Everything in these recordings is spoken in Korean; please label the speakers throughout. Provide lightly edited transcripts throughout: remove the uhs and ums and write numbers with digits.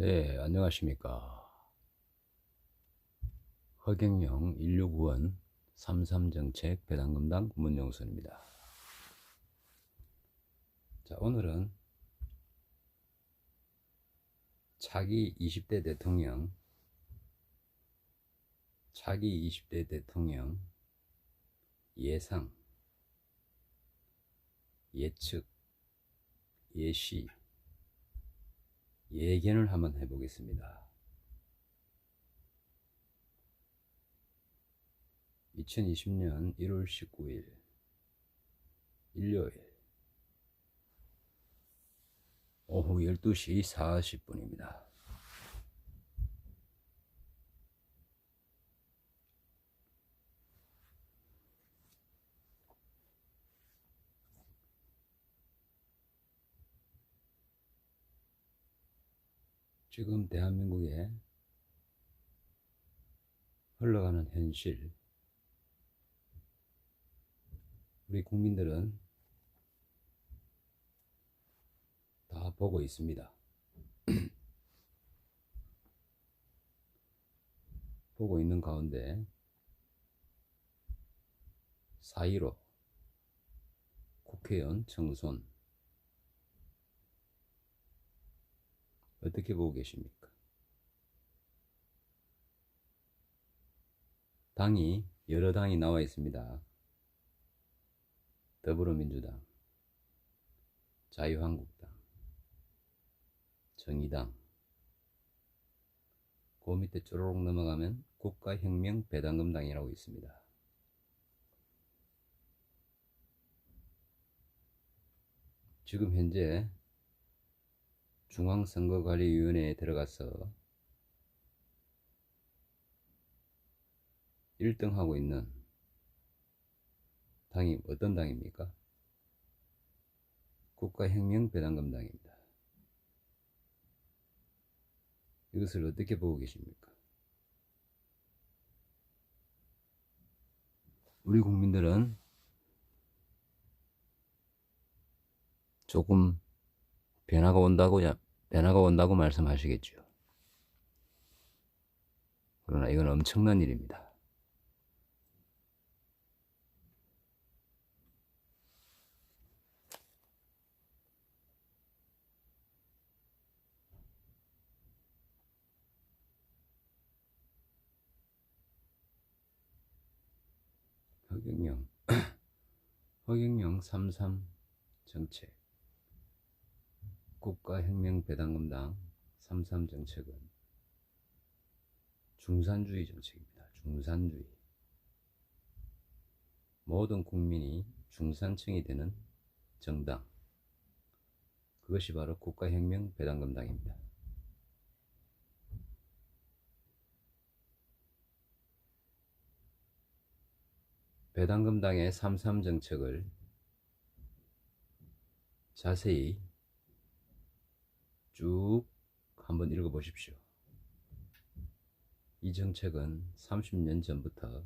Speaker 1: 네, 안녕하십니까. 허경영 169원 33정책 배당금당 문영선입니다. 자, 오늘은 차기 20대 대통령 예상, 예측, 예시, 예견을 한번 해보겠습니다. 2020년 1월 19일 일요일 오후 12시 40분입니다. 지금 대한민국에 흘러가는 현실, 우리 국민들은 다 보고 있습니다. 보고 있는 가운데 4.15 국회의원 청손 어떻게 보고 계십니까? 당이 여러 당이 나와 있습니다. 더불어민주당, 자유한국당, 정의당, 그 밑에 쪼로록 넘어가면 국가혁명배당금당이라고 있습니다. 지금 현재 중앙선거관리위원회에 들어가서 1등하고 있는 당이 어떤 당입니까? 국가혁명배당금당입니다. 이것을 어떻게 보고 계십니까? 우리 국민들은 조금 변화가 온다고 말씀하시겠죠. 그러나 이건 엄청난 일입니다. 허경영 33 정책, 국가혁명배당금당 33 정책은 중산주의 정책입니다. 중산주의. 모든 국민이 중산층이 되는 정당, 그것이 바로 국가혁명배당금당입니다. 배당금당의 33 정책을 자세히 쭉 한번 읽어보십시오. 이 정책은 30년 전부터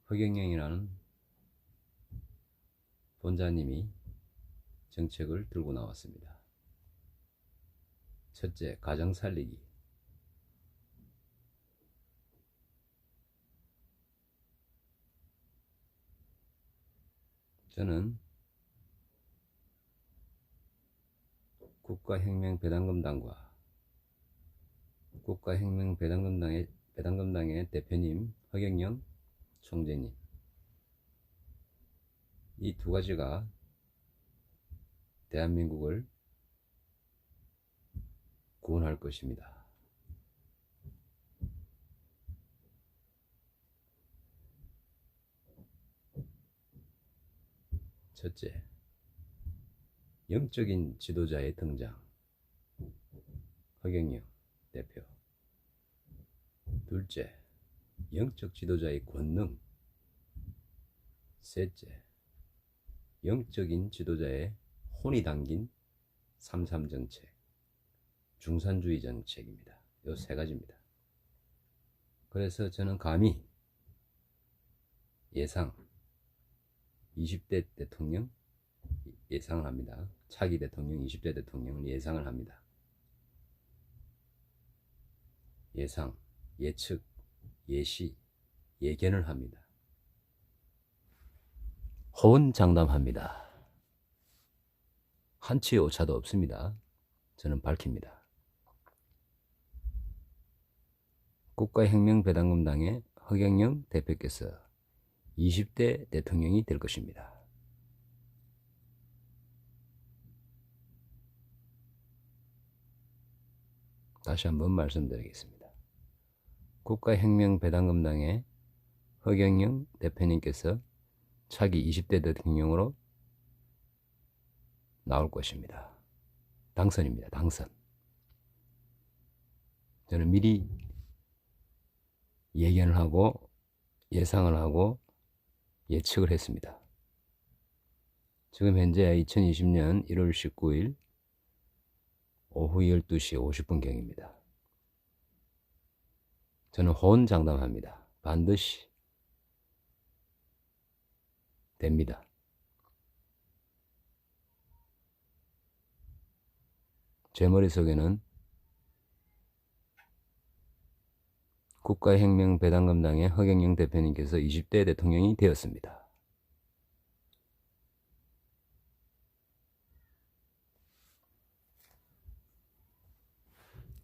Speaker 1: 허경영이라는 본자님이 정책을 들고 나왔습니다. 첫째, 가정 살리기. 저는 국가혁명배당금당과 국가혁명배당금당의 대표님 허경영 총재님, 이 두 가지가 대한민국을 구원할 것입니다. 첫째, 영적인 지도자의 등장, 허경영 대표. 둘째, 영적 지도자의 권능. 셋째, 영적인 지도자의 혼이 담긴 33 정책, 중산주의 정책입니다. 이 세 가지입니다. 그래서 저는 감히 예상 20대 대통령 예상을 합니다. 차기 대통령, 20대 대통령을 예상을 합니다. 예상, 예측, 예시, 예견을 합니다. 호언장담합니다. 한치의 오차도 없습니다. 저는 밝힙니다. 국가혁명배당금당의 허경영 대표께서 20대 대통령이 될 것입니다. 다시 한번 말씀드리겠습니다. 국가혁명배당금당의 허경영 대표님께서 차기 20대 대통령으로 나올 것입니다. 당선입니다. 당선. 저는 미리 예견을 하고 예상을 하고 예측을 했습니다. 지금 현재 2020년 1월 19일 오후 12시 50분경입니다. 저는 호언장담합니다. 반드시 됩니다. 제 머릿속에는 국가혁명배당금당의 허경영 대표님께서 20대 대통령이 되었습니다.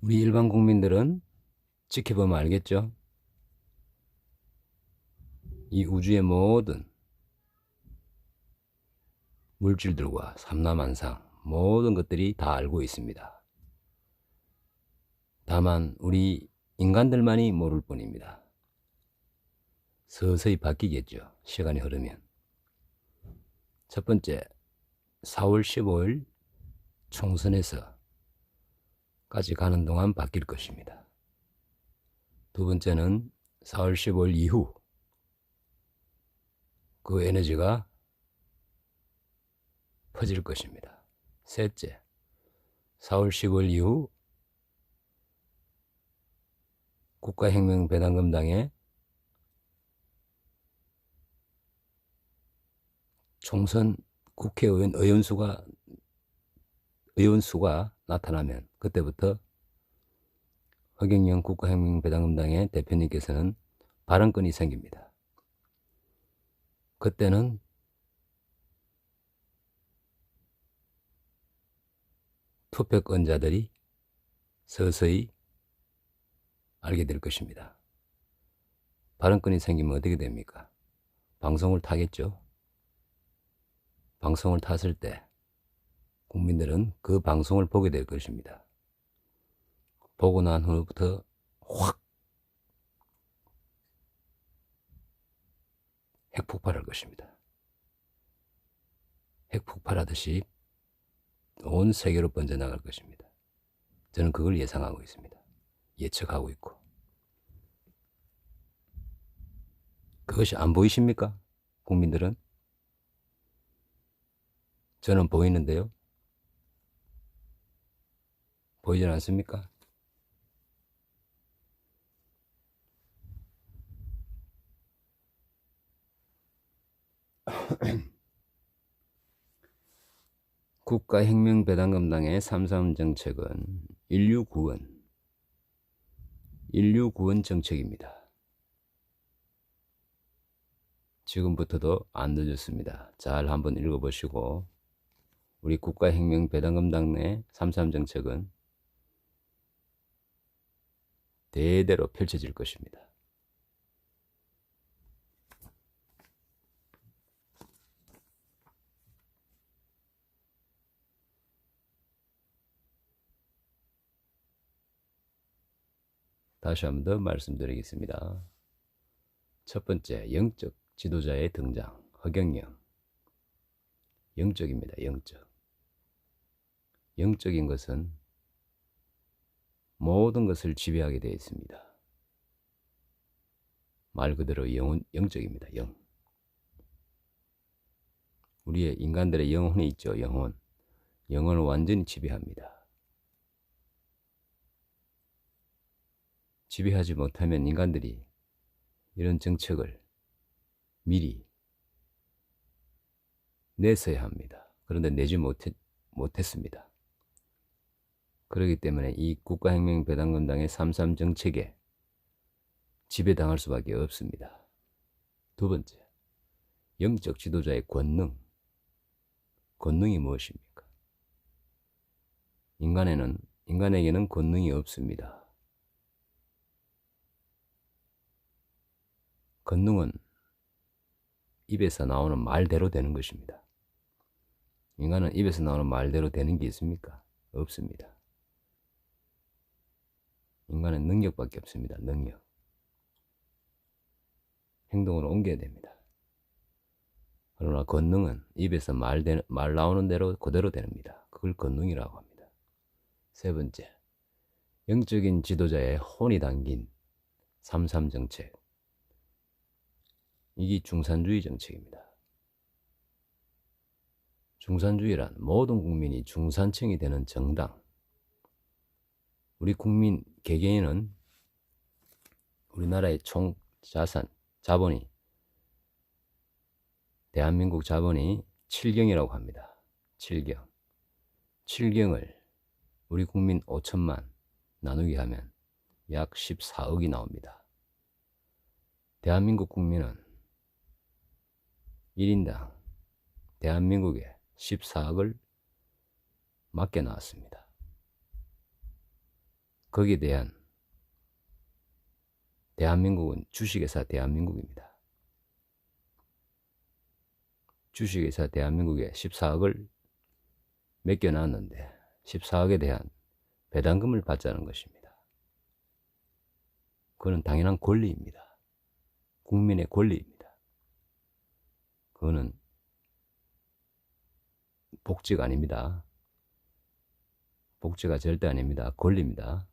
Speaker 1: 우리 일반 국민들은 지켜보면 알겠죠? 이 우주의 모든 물질들과 삼라만상 모든 것들이 다 알고 있습니다. 다만 우리 인간들만이 모를 뿐입니다. 서서히 바뀌겠죠. 시간이 흐르면. 첫 번째, 4월 15일 총선에서까지 가는 동안 바뀔 것입니다. 두 번째는 4월 15일 이후 그 에너지가 퍼질 것입니다. 셋째, 4월 15일 이후 국가혁명배당금당의 총선 국회의원 의원수가 나타나면 그때부터 허경영 국가혁명배당금당의 대표님께서는 발언권이 생깁니다. 그때는 투표권자들이 서서히 알게 될 것입니다. 발언권이 생기면 어떻게 됩니까? 방송을 타겠죠. 방송을 탔을 때 국민들은 그 방송을 보게 될 것입니다. 보고 난 후부터 확 핵폭발할 것입니다. 핵폭발하듯이 온 세계로 번져나갈 것입니다. 저는 그걸 예상하고 있습니다. 예측하고 있고. 그것이 안 보이십니까? 국민들은? 저는 보이는데요. 보이지 않습니까? 국가혁명배당금당의 3.3 정책은 인류 구원 정책입니다. 지금부터도 안 늦었습니다. 잘 한번 읽어보시고 우리 국가혁명배당금당 내 3.3 정책은 대대로 펼쳐질 것입니다. 다시 한번 더 말씀드리겠습니다. 첫 번째, 영적 지도자의 등장, 허경영. 영적입니다. 영적. 영적인 것은 모든 것을 지배하게 되어 있습니다. 말 그대로 영적입니다. 영. 우리의 인간들의 영혼이 있죠. 영혼. 영혼을 완전히 지배합니다. 지배하지 못하면 인간들이 이런 정책을 미리 내서야 합니다. 그런데 내지 못했습니다. 그렇기 때문에 이 국가혁명배당금당의 3.3 정책에 지배당할 수밖에 없습니다. 두 번째, 영적 지도자의 권능. 권능이 무엇입니까? 인간에게는 권능이 없습니다. 권능은 입에서 나오는 말대로 되는 것입니다. 인간은 입에서 나오는 말대로 되는 게 있습니까? 없습니다. 인간은 능력밖에 없습니다. 능력. 행동으로 옮겨야 됩니다. 그러나 권능은 입에서 말 나오는 대로 그대로 됩니다. 그걸 권능이라고 합니다. 세 번째, 영적인 지도자의 혼이 담긴 3.3 정책. 이게 중산주의 정책입니다. 중산주의란 모든 국민이 중산층이 되는 정당. 우리 국민 개개인은 우리나라의 총 자본이 대한민국 자본이 7경이라고 합니다. 7경. 7경을 우리 국민 5천만 나누기 하면 약 14억이 나옵니다. 대한민국 국민은 1인당 대한민국에 14억을 맡겨 놨습니다. 거기에 대한 대한민국은 주식회사 대한민국입니다. 주식회사 대한민국에 14억을 맡겨놨는데 14억에 대한 배당금을 받자는 것입니다. 그건 당연한 권리입니다. 국민의 권리입니다. 그거는 복지가 아닙니다. 복지가 절대 아닙니다. 권리입니다.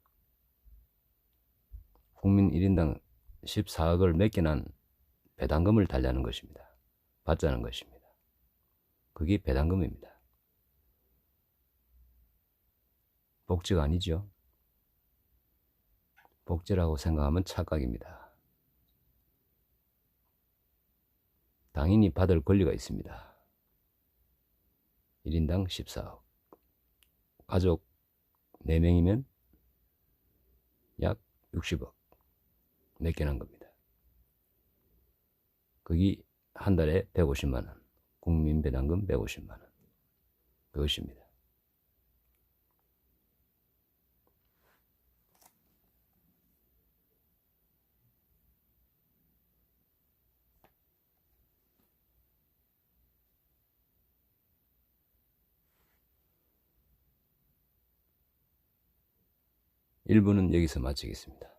Speaker 1: 국민 1인당 14억을 맡겨난 배당금을 달라는 것입니다. 받자는 것입니다. 그게 배당금입니다. 복지가 아니죠. 복지라고 생각하면 착각입니다. 당연히 받을 권리가 있습니다. 1인당 14억. 가족 4명이면 약 60억 맡겨난 겁니다. 그게 한 달에 150만 원. 국민배당금 150만 원. 그것입니다. 일부는 여기서 마치겠습니다.